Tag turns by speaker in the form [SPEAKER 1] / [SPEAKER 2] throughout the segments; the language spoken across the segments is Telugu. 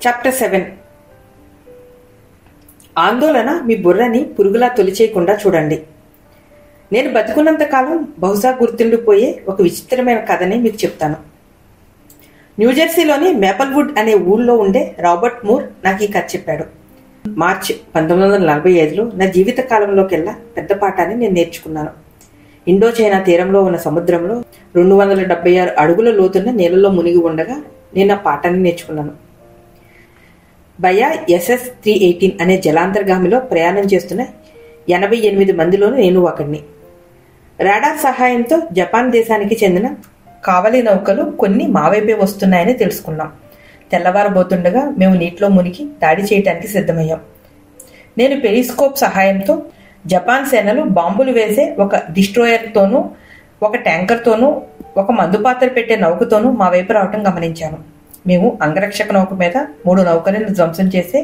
[SPEAKER 1] చాప్టర్ 7. ఆందోళన మీ బుర్రని పురుగులా తొలిచేయకుండా చూడండి. నేను బతుకున్నంత కాలం బహుశా గుర్తుండిపోయే ఒక విచిత్రమైన కథని మీకు చెప్తాను. న్యూజెర్సీలోని మేపల్వుడ్ అనే ఊళ్ళో ఉండే రాబర్ట్ మూర్ నాకు ఈ కథ చెప్పాడు. మార్చి 1945లో నా జీవిత కాలంలోకెల్లా పెద్ద పాఠాన్ని నేను నేర్చుకున్నాను. ఇండో చైనా తీరంలో ఉన్న సముద్రంలో 276 అడుగుల లోతున్న నీళ్ళలో మునిగి ఉండగా నేను ఆ పాఠాన్ని నేర్చుకున్నాను. బయా SS-318 అనే జలాంతర్గామిలో ప్రయాణం చేస్తున్న 88 మందిలోనూ నేను ఒకడిని. రాడార్ సహాయంతో జపాన్ దేశానికి చెందిన కావలి నౌకలు కొన్ని మా వైపే వస్తున్నాయని తెలుసుకున్నాం. తెల్లవారబోతుండగా మేము నీటిలో మునిగి దాడి చేయడానికి సిద్ధమయ్యాం. నేను పెరిస్కోప్ సహాయంతో జపాన్ సేనలు బాంబులు వేసే ఒక డిస్ట్రోయర్తోనూ, ఒక ట్యాంకర్తోనూ, ఒక మందుపాత్ర పెట్టే నౌకతోనూ మా వైపు రావటం గమనించాను. మేము అంగరక్షక నౌక మీద 3 నౌకలను ధ్వంసం చేసే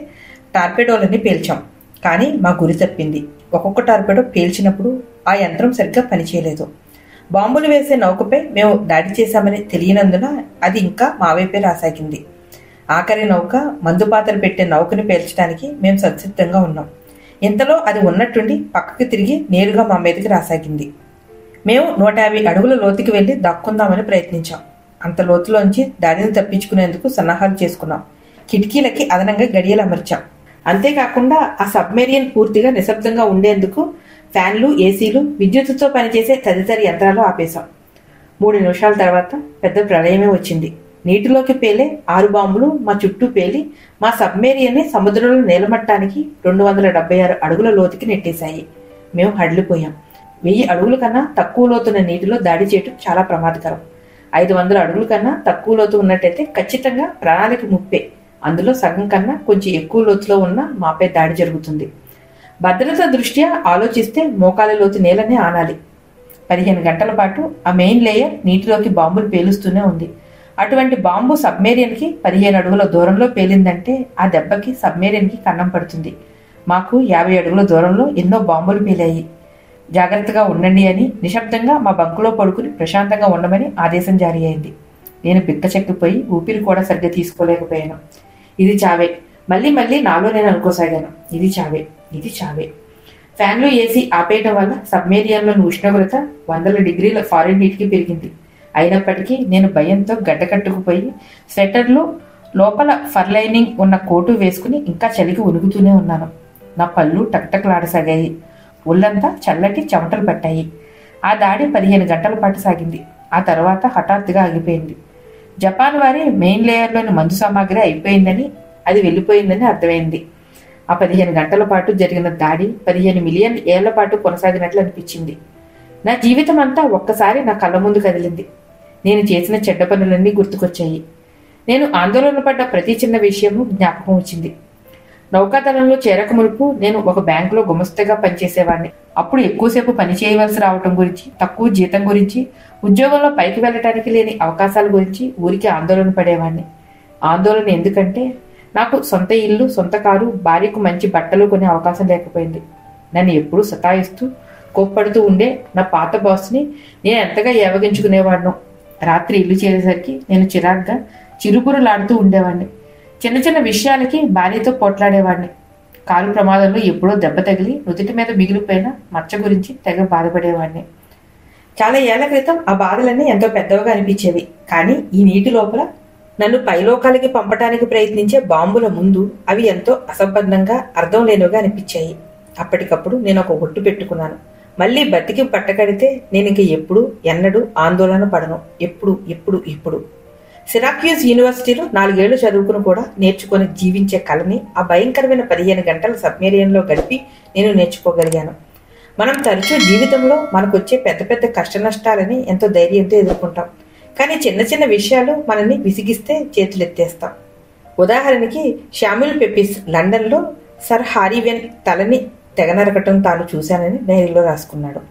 [SPEAKER 1] టార్పెడోలని పేల్చాం. కానీ మా గురి తప్పింది. ఒక్కొక్క టార్పెడో పేల్చినప్పుడు ఆ యంత్రం సరిగ్గా పనిచేయలేదు. బాంబులు వేసే నౌకపై మేము దాడి చేశామని తెలియనందున అది ఇంకా మా వైపే రాసాగింది. ఆఖరి నౌక మందుపాత్ర పెట్టే నౌకని పేల్చడానికి మేము సంసిద్ధంగా ఉన్నాం. ఇంతలో అది ఉన్నట్టుండి పక్కకి తిరిగి నేరుగా మా మీదకి రాసాగింది. మేము 150 అడుగుల లోతుకి వెళ్లి దాక్కుందామని ప్రయత్నించాం. అంత లోతులోంచి దాడిని తప్పించుకునేందుకు సన్నాహాలు చేసుకున్నాం. కిటికీలకి అదనంగా గడియలు అమర్చాం. అంతేకాకుండా ఆ సబ్మెరీన్ పూర్తిగా నిశ్శబ్దంగా ఉండేందుకు ఫ్యాన్లు, ఏసీలు, విద్యుత్తుతో పనిచేసే తదితర యంత్రాలు ఆపేశాం. 3 నిమిషాల తర్వాత పెద్ద ప్రళయమే వచ్చింది. నీటిలోకి పేలే 6 బాంబులు మా చుట్టూ పేలి మా సబ్మెరీన్ని సముద్రంలో నేలమట్టానికి 276 అడుగుల లోతుకి నెట్టేశాయి. మేము హడలిపోయాం. 1000 అడుగుల కన్నా తక్కువ లోతున్న నీటిలో దాడి చేయటం చాలా ప్రమాదకరం. 500 అడుగుల కన్నా తక్కువ లోతు ఉన్నట్టయితే ఖచ్చితంగా ప్రాణాలకు ముప్పే. అందులో సగం కన్నా కొంచెం ఎక్కువ లోతులో ఉన్న మాపై దాడి జరుగుతుంది. భద్రత దృష్ట్యా ఆలోచిస్తే మోకాల లోతు నేలనే ఆనాలి. 15 గంటల పాటు ఆ మెయిన్ లేయర్ నీటిలోకి బాంబులు పేలుస్తూనే ఉంది. అటువంటి బాంబు సబ్మెరీన్కి 15 అడుగుల దూరంలో పేలిందంటే ఆ దెబ్బకి సబ్మెరీన్కి కన్నం పడుతుంది. మాకు 50 అడుగుల దూరంలో ఎన్నో బాంబులు పేలాయి. జాగ్రత్తగా ఉండండి అని నిశ్శబ్దంగా మా బంకులో పడుకుని ప్రశాంతంగా ఉండమని ఆదేశం జారీ అయింది. నేను బిక్కచెక్కిపోయి ఊపిరి కూడా సరిగ్గా తీసుకోలేకపోయాను. ఇది చావే. మళ్ళీ మళ్ళీ నాలో నేను అనుకోసాగాను, ఇది చావే, ఇది చావే. ఫ్యాన్లు, ఏసీ ఆపేయడం వల్ల సబ్మెరీన్లోని ఉష్ణోగ్రత 100 డిగ్రీల ఫారెన్హీట్కి పెరిగింది. అయినప్పటికీ నేను భయంతో గడ్డకట్టుకుపోయి స్వెటర్లు, లోపల ఫర్లైనింగ్ ఉన్న కోటు వేసుకుని ఇంకా చలికి ఉనుగుతూనే ఉన్నాను. నా పళ్ళు టక్టక్లాడసాగాయి. ఒళ్ళంతా చల్లటి చెమటలు పట్టాయి. ఆ దాడి 15 గంటల పాటు సాగింది. ఆ తర్వాత హఠాత్తుగా ఆగిపోయింది. జపాన్ వారి మెయిన్ లేయర్లోని మందు సామాగ్రి అయిపోయిందని, అది వెళ్ళిపోయిందని అర్థమైంది. ఆ 15 గంటల పాటు జరిగిన దాడి 15 మిలియన్ ఏళ్ల పాటు కొనసాగినట్లు అనిపించింది. నా జీవితం అంతా ఒక్కసారి నా కళ్ళ ముందు కదిలింది. నేను చేసిన చెడ్డ పనులన్నీ గుర్తుకొచ్చాయి. నేను ఆందోళన పడ్డ ప్రతి చిన్న విషయము జ్ఞాపకం వచ్చింది. నౌకాదళంలో చేరక మునుపు నేను ఒక బ్యాంకులో గుమస్తగా పనిచేసేవాడిని. అప్పుడు ఎక్కువసేపు పని చేయవలసి రావటం గురించి, తక్కువ జీతం గురించి, ఉద్యోగంలో పైకి వెళ్ళటానికి లేని అవకాశాల గురించి ఊరికి ఆందోళన పడేవాడిని. ఆందోళన ఎందుకంటే నాకు సొంత ఇల్లు, సొంత కారు, భార్యకు మంచి బట్టలు కొనే అవకాశం లేకపోయింది. నన్ను ఎప్పుడూ సతాయిస్తూ కోప్పడుతూ ఉండే నా పాత బాస్ని నేను ఎంతగా ఏవగించుకునేవాడినో. రాత్రి ఇల్లు చేరేసరికి నేను చిరాగ్గా చిరుపురులాడుతూ ఉండేవాడిని. చిన్న చిన్న విషయాలకి భార్యతో పోట్లాడేవాడిని. కారు ప్రమాదంలో ఎప్పుడో దెబ్బ తగిలి నుదుటి మీద మిగిలిపోయిన మచ్చ గురించి తెగ బాధపడేవాడిని. చాలా ఏళ్ల క్రితం ఆ బాధలన్నీ ఎంతో పెద్దవిగా అనిపించేవి. కానీ ఈ నీటి లోపల నన్ను పైలోకాలకి పంపటానికి ప్రయత్నించే బాంబుల ముందు అవి ఎంతో అసంబద్ధంగా, అర్థం లేనివిగా అనిపించాయి. అప్పటికప్పుడు నేను ఒక ఒట్టు పెట్టుకున్నాను. మళ్ళీ బతికి పట్టకడితే నేను ఇంక ఎన్నడూ ఆందోళన పడను. ఎప్పుడు సిరాక్యూజ్ యూనివర్సిటీలో 4 ఏళ్లు చదువుకుని కూడా నేర్చుకుని జీవించే కళని ఆ భయంకరమైన 15 గంటల సబ్మెరీన్లో గడిపి నేను నేర్చుకోగలిగాను. మనం తరచూ జీవితంలో మనకొచ్చే పెద్ద పెద్ద కష్ట నష్టాలని ఎంతో ధైర్యంతో ఎదుర్కొంటాం. కానీ చిన్న చిన్న విషయాలు మనల్ని విసిగిస్తే చేతులెత్తేస్తాం. ఉదాహరణకి షామ్యూల్ పెపిస్ లండన్లో సర్ హారీ వెన్ తలని తెగనరకటం తాను చూశానని డైరీలో రాసుకున్నాడు.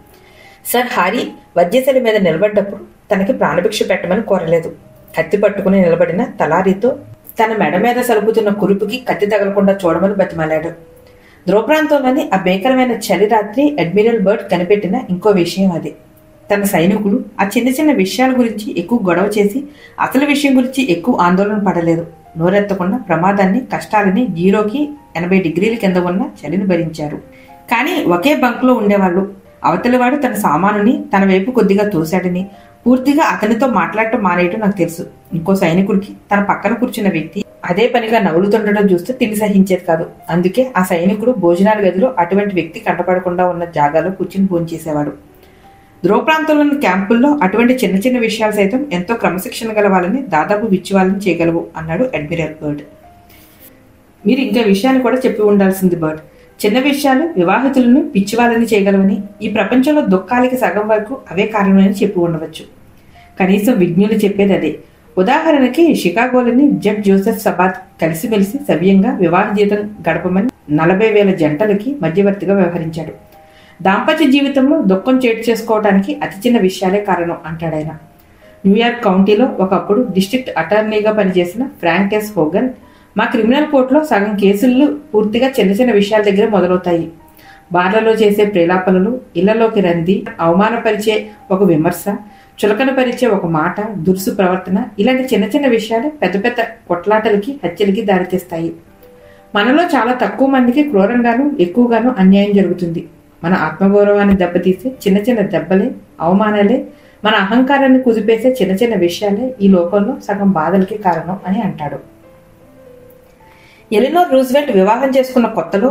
[SPEAKER 1] సర్ హారీ వజ్రశిల మీద నిలబడ్డప్పుడు తనకి ప్రాణభిక్ష పెట్టమని కోరలేదు. కత్తి పట్టుకుని నిలబడిన తలారితో తన మెడ మీద సలుపుతున్న కురుపుకి కత్తి తగలకుండా చూడమని బతిమాలాడు. ధ్రువప్రాంతంలోని ఆ భీకరమైన చలి రాత్రి అడ్మిరల్ బర్డ్ కనిపెట్టిన ఇంకో విషయం అది. తన సైనికులు ఆ చిన్న చిన్న విషయాల గురించి ఎక్కువ గొడవ చేసి అసలు విషయం గురించి ఎక్కువ ఆందోళన పడలేదు. నోరెత్తకుండా ప్రమాదాన్ని, కష్టాలని, 0కి 80 డిగ్రీల కింద ఉన్న చలిని భరించారు. కానీ ఒకే బంక్లో ఉండేవాళ్ళు. అవతలివాడు తన సామానుని తన వైపు కొద్దిగా తోశాడని, పూర్తిగా అతనితో మాట్లాడటం మానేయటం నాకు తెలుసు. ఇంకో సైనికుడికి తన పక్కన కూర్చున్న వ్యక్తి అదే పనిగా నవ్వులుతుండడం చూస్తే తిండి సహించేది కాదు. అందుకే ఆ సైనికుడు భోజనాల గదిలో అటువంటి వ్యక్తి కంటపడకుండా ఉన్న జాగాలో కూర్చుని భోంచేసేవాడు. ధ్రువ ప్రాంతంలోని క్యాంపుల్లో అటువంటి చిన్న చిన్న విషయాలు సైతం ఎంతో క్రమశిక్షణ గల వాళ్ళని దాదాపు విచ్చివాళ్ళని చేయగలవు అన్నాడు అడ్మిరల్ బర్డ్. మీరు ఇంకా విషయాన్ని కూడా చెప్పి ఉండాల్సింది బర్డ్. చిన్న విషయాలు వివాహితులను పిచ్చివాళ్ళని చేయగలవని, ఈ ప్రపంచంలో దుఃఖాలకి సగం వరకు అవే కారణమని చెప్పి ఉండవచ్చు. కనీసం విజ్ఞులు చెప్పేది అదే. ఉదాహరణకి షికాగోలోని జెఫ్ జోసెఫ్ సబాత్ కలిసిమెలిసి సవ్యంగా వివాహ జీవితం గడపమని 40,000 జంటలకి మధ్యవర్తిగా వ్యవహరించాడు. దాంపత్య జీవితంలో దుఃఖం చేటు చేసుకోవడానికి అతి చిన్న విషయాలే కారణం అంటాడాయన. న్యూయార్క్ కౌంటీలో ఒకప్పుడు డిస్ట్రిక్ట్ అటార్నీగా పనిచేసిన ఫ్రాంక్ ఎస్ హోగన్, మా క్రిమినల్ కోర్టులో సగం కేసులు పూర్తిగా చిన్న చిన్న విషయాల దగ్గర మొదలవుతాయి. బార్లలో చేసే ప్రేలాపనలు, ఇళ్లలోకి రంది, అవమానపరిచే ఒక విమర్శ, చులకన పరిచే ఒక మాట, దురుసు ప్రవర్తన, ఇలాంటి చిన్న చిన్న విషయాలే పెద్ద పెద్ద కొట్లాటలకి, హత్యలకి దారితీస్తాయి. మనలో చాలా తక్కువ మందికి క్రూరంగానూ ఎక్కువగానూ అన్యాయం జరుగుతుంది. మన ఆత్మగౌరవాన్ని దెబ్బతీసే చిన్న చిన్న దెబ్బలే, అవమానాలే, మన అహంకారాన్ని కుదిపేసే చిన్న చిన్న విషయాలే ఈ లోకంలో సగం బాధలకి కారణం అని అంటాడు. ఎలినోర్ రూజ్వెల్ట్ వివాహం చేసుకున్న కొత్తలో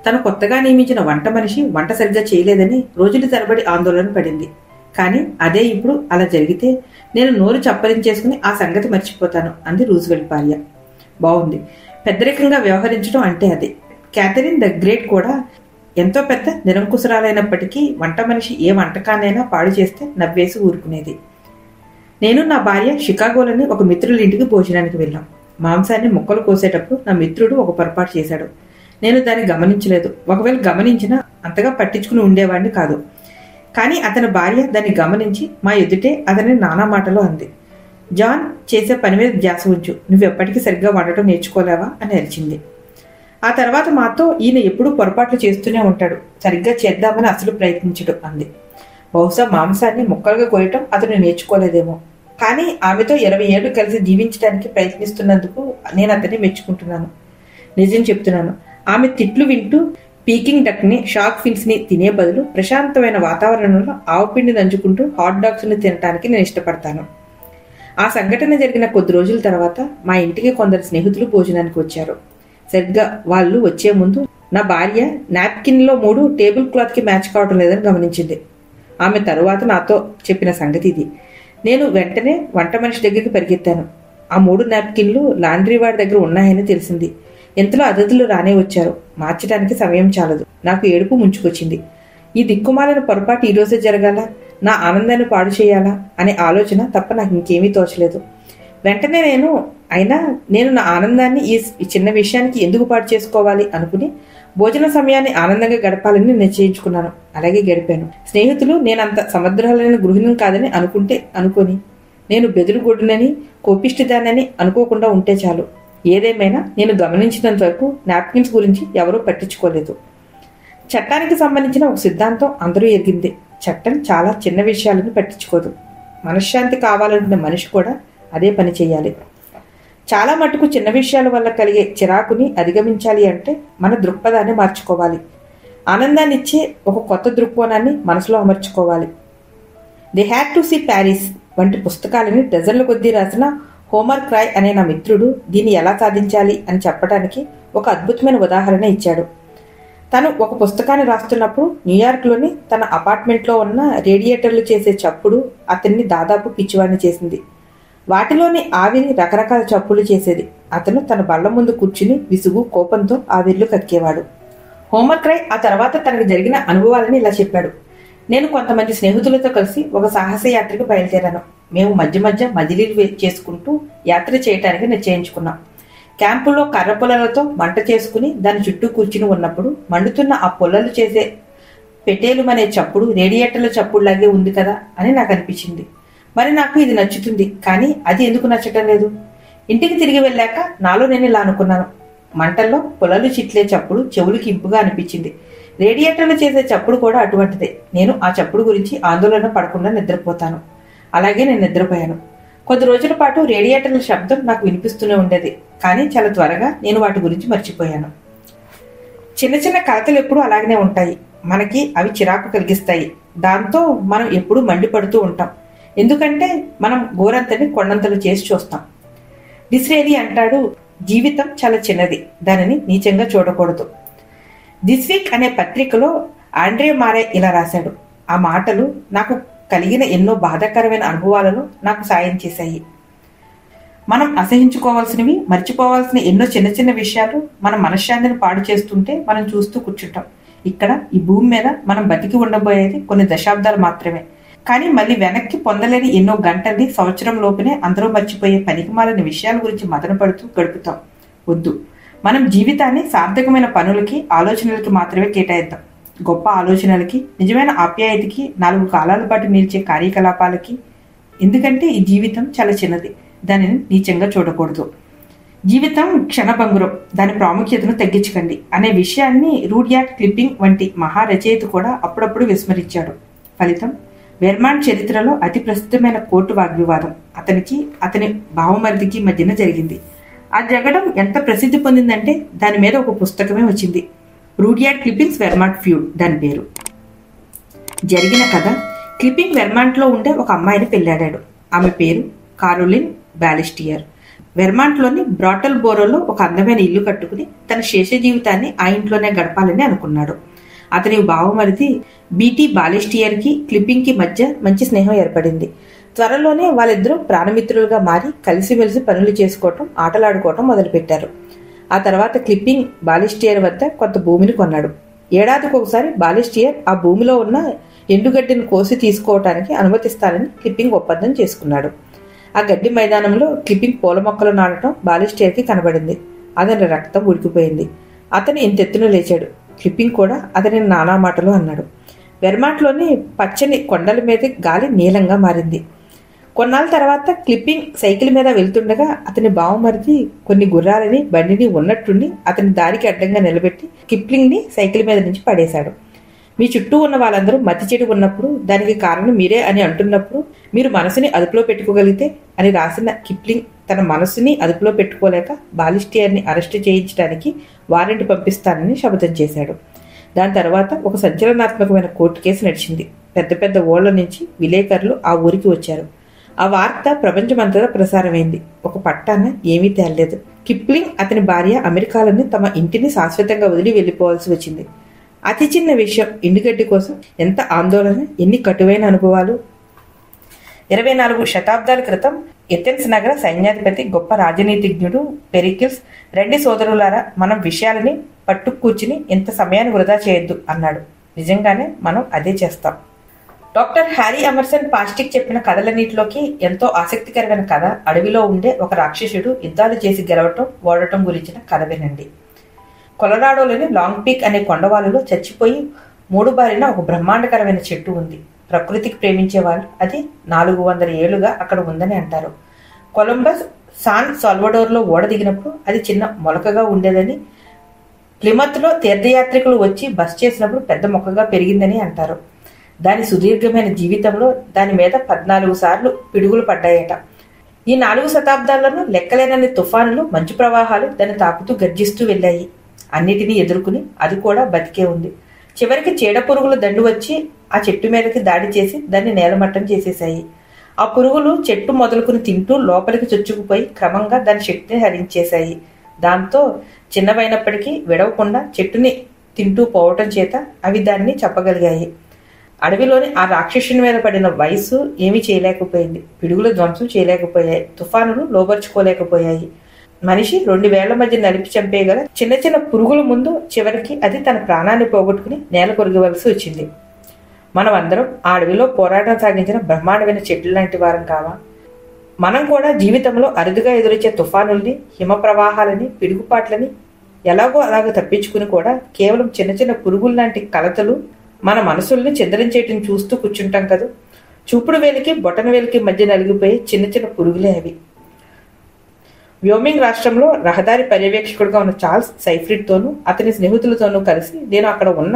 [SPEAKER 1] తను కొత్తగా నియమించిన వంట మనిషి వంట సరిగ్గా చేయలేదని రోజుల తరబడి ఆందోళన పడింది. కానీ అదే ఇప్పుడు అలా జరిగితే నేను నోరు చప్పరించేసుకుని ఆ సంగతి మర్చిపోతాను అంది రూజ్వెల్ట్ భార్య. బాగుంది, పెద్దరికంగా వ్యవహరించడం అంటే అదే. క్యాథరిన్ ద గ్రేట్ కూడా ఎంతో పెద్ద నిరంకుశరాలైనప్పటికీ వంట మనిషి ఏ వంటకాన్నైనా పాడు చేస్తే నవ్వేసి ఊరుకునేది. నేను నా భార్య షికాగోలోని ఒక మిత్రుల ఇంటికి భోజనానికి వెళ్ళాం. మాంసాన్ని ముక్కలు కోసేటప్పుడు నా మిత్రుడు ఒక పొరపాటు చేశాడు. నేను దాన్ని గమనించలేదు. ఒకవేళ గమనించినా అంతగా పట్టించుకుని ఉండేవాడిని కాదు. కానీ అతని భార్య దాన్ని గమనించి మా ఎదుటే అతని నానా మాటలో అంది. జాన్, చేసే పని మీద ధ్యాస ఉంచు, నువ్వెప్పటికీ సరిగ్గా వండటం నేర్చుకోలేవా అని అరిచింది. ఆ తర్వాత మాతో ఈయన ఎప్పుడూ పొరపాట్లు చేస్తూనే ఉంటాడు, సరిగ్గా చేద్దామని అసలు ప్రయత్నించడు అంది. బహుశా మాంసాన్ని ముక్కలుగా కోయటం అతను నేర్చుకోలేదేమో. కానీ ఆమెతో 20 ఏళ్లు కలిసి జీవించడానికి ప్రయత్నిస్తున్నందుకు నేను అతన్ని మెచ్చుకుంటున్నాను. నిజం చెప్తున్నాను, ఆమె తిట్లు వింటూ పీకింగ్ డక్ ని, షార్క్ ఫిన్స్ ని తినే బదులు ప్రశాంతమైన వాతావరణంలో ఆవుపిండి నంచుకుంటూ హాట్ డాగ్స్ ని తినడానికి నేను ఇష్టపడతాను. ఆ సంఘటన జరిగిన కొద్ది రోజుల తర్వాత మా ఇంటికి కొందరు స్నేహితులు భోజనానికి వచ్చారు. సరిగ్గా వాళ్ళు వచ్చే ముందు నా భార్య నాప్కిన్ లో 3 టేబుల్ క్లాత్ కి మ్యాచ్ కావడం లేదని గమనించింది. ఆమె తరువాత నాతో చెప్పిన సంగతి ఇది. నేను వెంటనే వంట మనిషి దగ్గరికి పరిగెత్తాను. ఆ 3 నాప్కిన్లు లాండ్రీ వాడి దగ్గర ఉన్నాయని తెలిసింది. ఇంతలో అతిథులు రానే వచ్చారు. మార్చడానికి సమయం చాలదు. నాకు ఏడుపు ముంచుకొచ్చింది. ఈ దిక్కుమాలిన పొరపాటు ఈ రోజే జరగాల, నా ఆనందాన్ని పాడు చేయాలా అనే ఆలోచన తప్ప నాకు ఇంకేమీ తోచలేదు. వెంటనే నేను నా ఆనందాన్ని ఈ చిన్న విషయానికి ఎందుకు పాడు చేసుకోవాలి అనుకుని భోజన సమయాన్ని ఆనందంగా గడపాలని నిశ్చయించుకున్నాను. అలాగే గడిపాను. స్నేహితులు నేనంత సమర్థురాలైన గృహిణిని కాదని అనుకొని నేను బెదురుగుడ్డునని, కోపిష్టిదానని అనుకోకుండా ఉంటే చాలు. ఏదేమైనా నేను గమనించినంత వరకు నాప్కిన్స్ గురించి ఎవరూ పట్టించుకోలేదు. చట్టానికి సంబంధించిన ఒక సిద్ధాంతం అందరూ ఎరిగింది. చట్టం చాలా చిన్న విషయాలను పట్టించుకోదు. మనశ్శాంతి కావాలనుకున్న మనిషి కూడా అదే పని చేయాలి. చాలా మటుకు చిన్న విషయాల వల్ల కలిగే చిరాకుని అధిగమించాలి అంటే మన దృక్పథాన్ని మార్చుకోవాలి. ఆనందాన్ని ఇచ్చే ఒక కొత్త దృక్కోణాన్ని మనసులో అమర్చుకోవాలి. The had to see Paris వంటి పుస్తకాలని డజన్ల కొద్దీ రాసిన హోమర్ క్రై అనే నా మిత్రుడు దీన్ని ఎలా సాధించాలి అని చెప్పడానికి ఒక అద్భుతమైన ఉదాహరణ ఇచ్చాడు. తను ఒక పుస్తకాన్ని రాస్తున్నప్పుడు న్యూయార్క్లోని తన అపార్ట్మెంట్లో ఉన్న రేడియేటర్లు చేసే చప్పుడు అతన్ని దాదాపు పిచ్చివాడిని చేసింది. వాటిలోని ఆవిరి రకరకాల చప్పులు చేసేది. అతను తన బల్ల ముందు కూర్చుని విసుగు, కోపంతో ఆవిర్లు కక్కేవాడు. హోమర్ క్రై ఆ తర్వాత తనకు జరిగిన అనుభవాలని ఇలా చెప్పాడు. నేను కొంతమంది స్నేహితులతో కలిసి ఒక సాహస యాత్రకు బయలుదేరాను. మేము మధ్య మధ్య మజిలీలు చేసుకుంటూ యాత్ర చేయటానికి నిశ్చయించుకున్నాం. క్యాంపులో కర్ర పొలాలతో మంట చేసుకుని దాని చుట్టూ కూర్చుని ఉన్నప్పుడు మండుతున్న ఆ పొలాలు చేసే పెటేలుమనే చప్పుడు రేడియేటర్ల చప్పుడులాగే ఉంది కదా అని నాకు అనిపించింది. మరి నాకు ఇది నచ్చుతుంది, కానీ అది ఎందుకు నచ్చటం లేదు? ఇంటికి తిరిగి వెళ్ళాక నాలో నేను ఇలా అనుకున్నాను. మంటల్లో పొలాలు చిట్లే చప్పుడు చెవులకి ఇంపుగా అనిపించింది. రేడియేటర్లు చేసే చప్పుడు కూడా అటువంటిదే. నేను ఆ చప్పుడు గురించి ఆందోళన పడకుండా నిద్రపోతాను. అలాగే నేను నిద్రపోయాను. కొద్ది రోజుల పాటు రేడియేటర్ల శబ్దం నాకు వినిపిస్తూనే ఉండేది. కానీ చాలా త్వరగా నేను వాటి గురించి మర్చిపోయాను. చిన్న చిన్న కలతలు ఎప్పుడూ అలాగనే ఉంటాయి. మనకి అవి చిరాకు కలిగిస్తాయి. దాంతో మనం ఎప్పుడూ మండిపడుతూ ఉంటాం. ఎందుకంటే మనం గోరంతని కొండంతలు చేసి చూస్తాం. డిస్రేలి అంటాడు, జీవితం చాలా చిన్నది, దానిని నీచంగా చూడకూడదు. దిస్ వీక్ అనే పత్రికలో ఆండ్రే మారే ఇలా రాశాడు. ఆ మాటలు నాకు కలిగిన ఎన్నో బాధాకరమైన అనుభవాలలో నాకు సాయం చేశాయి. మనం అసహించుకోవాల్సినవి, మర్చిపోవాల్సిన ఎన్నో చిన్న చిన్న విషయాలు మన మనశ్శాంతిని పాడు చేస్తుంటే మనం చూస్తూ కూర్చుంటాం. ఇక్కడ ఈ భూమి మీద మనం బతికి ఉండబోయేది కొన్ని దశాబ్దాలు మాత్రమే. కానీ మళ్ళీ వెనక్కి పొందలేని ఎన్నో గంటల్ని సంవత్సరం లోపునే అందరూ మర్చిపోయే పనికిమాలిన విషయాల గురించి మదన పడుతూ గడుపుతాం. వద్దు, మనం జీవితాన్ని సార్థకమైన పనులకి, ఆలోచనలకి మాత్రమే కేటాయిద్దాం. గొప్ప ఆలోచనలకి, నిజమైన ఆప్యాయతకి, 4 కాలాల పాటు నిలిచే కార్యకలాపాలకి. ఎందుకంటే ఈ జీవితం చాలా చిన్నది, దానిని నీచంగా చూడకూడదు. జీవితం క్షణభంగురం, దాని ప్రాముఖ్యతను తగ్గించకండి అనే విషయాన్ని రూడ్యార్డ్ కిప్లింగ్ వంటి మహారచయిత కూడా అప్పుడప్పుడు విస్మరించాడు. ఫలితం వెర్మాంట్ చరిత్రలో అతి ప్రసిద్ధమైన కోర్టు వాగ్వివాదం అతనికి, అతని బావమరిదికి మధ్యన జరిగింది. ఆ జగడం ఎంత ప్రసిద్ధి పొందిందంటే దాని మీద ఒక పుస్తకమే వచ్చింది. రూడ్యార్డ్ కిప్లింగ్స్ వెర్మాంట్ ఫ్యూడ్ దాని పేరు. జరిగిన కథ, కిప్లింగ్ వెర్మాంట్లో ఉండే ఒక అమ్మాయిని పెళ్లాడాడు. ఆమె పేరు కారోలిన్ బాలిస్టియర్. వెర్మాంట్లోని బ్రాటల్ బోరోలో ఒక అందమైన ఇల్లు కట్టుకుని తన శేష జీవితాన్ని ఆ ఇంట్లోనే గడపాలని అనుకున్నాడు. అతని బావమరిది బీటీ బాలిస్టియర్ కి క్లిప్పింగ్ కి మధ్య మంచి స్నేహం ఏర్పడింది. త్వరలోనే వాళ్ళిద్దరూ ప్రాణమిత్రులుగా మారి కలిసిమెలిసి పనులు చేసుకోవటం, ఆటలాడుకోవటం మొదలుపెట్టారు. ఆ తర్వాత క్లిప్పింగ్ బాలిస్టియర్ వద్ద కొంత భూమిని కొన్నాడు. ఏడాదికి ఒకసారి బాలిస్టియర్ ఆ భూమిలో ఉన్న ఎండుగడ్డిని కోసి తీసుకోవటానికి అనుమతిస్తానని క్లిప్పింగ్ ఒప్పందం చేసుకున్నాడు. ఆ గడ్డి మైదానంలో క్లిప్పింగ్ పూల మొక్కలు నాటడం బాలిస్టియర్ కి కనబడింది. అతని రక్తం ఉడికిపోయింది. అతను ఇంతెత్తున లేచాడు. క్లిప్పింగ్ కూడా అతని నానా మాటలు అన్నాడు. వెర్మాంట్లోని పచ్చని కొండల మీద గాలి నీలంగా మారింది. కొన్నాళ్ళ తర్వాత క్లిప్పింగ్ సైకిల్ మీద వెళ్తుండగా అతని బావమరిది కొన్ని గుర్రాలని, బండిని ఉన్నట్టుండి అతని దారికి అడ్డంగా నిలబెట్టి కిప్లింగ్ ని సైకిల్ మీద నుంచి పడేశాడు. మీ చుట్టూ ఉన్న వాళ్ళందరూ మతి చెడు ఉన్నప్పుడు, దానికి కారణం మీరే అని అంటున్నప్పుడు మీరు మనసుని అదుపులో పెట్టుకోగలిగితే అని రాసిన కిప్లింగ్ తన మనసుని అదుపులో పెట్టుకోలేక బాలిస్టియర్ని అరెస్టు చేయించడానికి వారెంట్ పంపిస్తానని శపథం చేశాడు. దాని తర్వాత ఒక సంచలనాత్మకమైన కోర్టు కేసు నడిచింది. పెద్ద పెద్ద ఓళ్ల నుంచి విలేకరులు ఆ ఊరికి వచ్చారు. ఆ వార్త ప్రపంచమంతటా ప్రసారమైంది. ఒక పట్టాన ఏమీ తేలలేదు. కిప్లింగ్ అతని భార్య అమెరికాలోని తమ ఇంటిని శాశ్వతంగా వదిలి వెళ్లిపోవాల్సి వచ్చింది. అతి చిన్న విషయం, ఎండుగడ్డి కోసం ఎంత ఆందోళన, ఎన్ని కటువైన అనుభవాలు. 24 శతాబ్దాల క్రితం ఎథెన్స్ నగర సైన్యాధిపతి, గొప్ప రాజనీతిజ్ఞుడు పెరికిల్స్, రండి సోదరులారా, మనం విషయాలని పట్టు కూర్చుని ఇంత సమయాన్ని వృధా చేయొద్దు అన్నాడు. నిజంగానే మనం అదే చేస్తాం. డాక్టర్ హ్యారీ ఎమర్సన్ పాస్టిక్ చెప్పిన కథలన్నింటిలోకి ఎంతో ఆసక్తికరమైన కథ అడవిలో ఉండే ఒక రాక్షసుడు యుద్ధాలు చేసి గెలవటం, ఓడటం గురించిన కథ వినండి. కొలరాడోలోని లాంగ్ పీక్ అనే కొండవాలులో చచ్చిపోయి మూడుబారిన ఒక బ్రహ్మాండకరమైన చెట్టు ఉంది. ప్రకృతికి ప్రేమించే వాళ్ళు అది 400 ఏళ్లుగా అక్కడ ఉందని అంటారు. కొలంబస్ సాన్ సాల్వడోర్లో ఓడ దిగినప్పుడు అది చిన్న మొలకగా ఉండేదని, ప్లిమత్లో తీర్థయాత్రికులు వచ్చి బస్ చేసినప్పుడు పెద్ద మొక్కగా పెరిగిందని అంటారు. దాని సుదీర్ఘమైన జీవితంలో దాని మీద 14 సార్లు పిడుగులు పడ్డాయట. ఈ 4 శతాబ్దాల్లోనూ లెక్కలేనన్ని తుఫానులు, మంచు ప్రవాహాలు దాన్ని తాకుతూ గర్జిస్తూ వెళ్ళాయి. అన్నిటినీ ఎదుర్కొని అది కూడా బతికే ఉంది. చివరికి చీడ పురుగుల దండు వచ్చి ఆ చెట్టు మీదకి దాడి చేసి దాన్ని నేలమట్టం చేసేశాయి. ఆ పురుగులు చెట్టు మొదలుకుని తింటూ లోపలికి చొచ్చుకుపోయి క్రమంగా దాని శక్తిని హరించేశాయి. దాంతో చిన్నవైనప్పటికీ విడవకుండా చెట్టుని తింటూ పోవటం చేత అవి దాన్ని చెప్పగలిగాయి. అడవిలోని ఆ రాక్షసుని మీద పడిన వయసు ఏమీ చేయలేకపోయింది. పిడుగుల ధ్వంసం చేయలేకపోయాయి. తుఫానులు లోబర్చుకోలేకపోయాయి. మనిషి 2 వేళ్ల మధ్య నలిపి చంపేయగల చిన్న చిన్న పురుగుల ముందు చివరికి అది తన ప్రాణాన్ని పోగొట్టుకుని నేల కొరిగవలసి వచ్చింది. మనం అందరం ఆ అడవిలో పోరాటం సాగించిన బ్రహ్మాండమైన చెట్లు లాంటి వారం కావా? మనం కూడా జీవితంలో అరుదుగా ఎదురొచ్చే తుఫానుల్ని, హిమ ప్రవాహాలని, పిడుగుపాట్లని ఎలాగో అలాగ తప్పించుకుని కూడా కేవలం చిన్న చిన్న పురుగుల లాంటి కలతలు మన మనసుల్ని చిందరించేటిని చూస్తూ కూర్చుంటాం కదా. చూపుడు వేలికి బొటన వేలికి మధ్య నలిగిపోయి చిన్న చిన్న పురుగులే అవి. వ్యోమింగ్ రాష్ట్రంలో రహదారి పర్యవేక్షకుడుగా ఉన్న చార్ల్స్ సైఫ్రిడ్ తోనూ అతని స్నేహితులతోనూ కలిసి నేను అక్కడ ఉన్న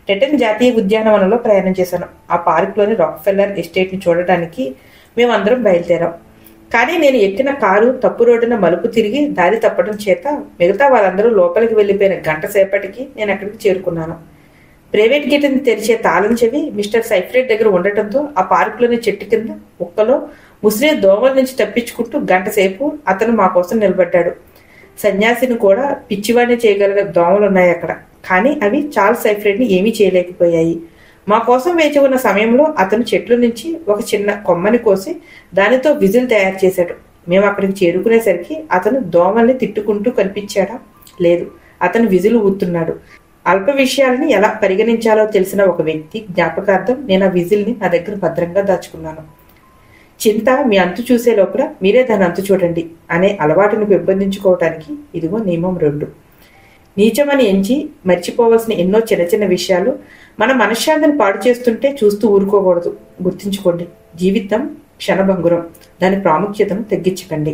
[SPEAKER 1] టెటన్ జాతీయ ఉద్యానవనంలో ప్రయాణం చేశాను. ఆ పార్క్ లోని రాక్ఫెల్లర్ ఎస్టేట్ ని చూడటానికి మేమందరం బయలుదేరాం. కానీ నేను ఎక్కిన కారు తప్పు రోడ్డున మలుపు తిరిగి దారి తప్పడం చేత మిగతా వాళ్ళందరూ లోపలికి వెళ్లిపోయిన గంట సేపటికి నేను అక్కడికి చేరుకున్నాను. ప్రైవేట్ గేట్ని తెరిచే తాళం చెవి మిస్టర్ సైఫ్రెడ్ దగ్గర ఉండటంతో ఆ పార్కులోని చెట్టు కింద ఒక్కలో ముసిరే దోమల నుంచి తప్పించుకుంటూ గంట సేపు అతను మా కోసం నిలబడ్డాడు. సన్యాసిని కూడా పిచ్చివాడిని చేయగలిగే దోమలున్నాయి అక్కడ. కానీ అవి చార్ల్స్ సైఫ్రెడ్ని ఏమీ చేయలేకపోయాయి. మా కోసం వేచి ఉన్న సమయంలో అతను చెట్ల నుంచి ఒక చిన్న కొమ్మని కోసి దానితో విజిల్ తయారు చేశాడు. మేము అక్కడికి చేరుకునేసరికి అతను దోమల్ని తిట్టుకుంటూ కనిపించాడా? లేదు, అతను విజిల్ ఊతున్నాడు. అల్ప విషయాలని ఎలా పరిగణించాలో తెలిసిన ఒక వ్యక్తి జ్ఞాపకార్థం నేను ఆ విజిల్ని నా దగ్గర భద్రంగా దాచుకున్నాను. చింత మీ అంతు చూసే లోపల మీరే దాని అంతు చూడండి అనే అలవాటును పెంపొందించుకోవటానికి ఇదిగో నియమం 2. నీచమని ఎంచి మర్చిపోవలసిన ఎన్నో చిన్న చిన్న విషయాలు మన మనశ్శాంతిని పాడు చేస్తుంటే చూస్తూ ఊరుకోకూడదు. గుర్తుంచుకోండి, జీవితం క్షణభంగురం. దాని ప్రాముఖ్యతను తగ్గించకండి.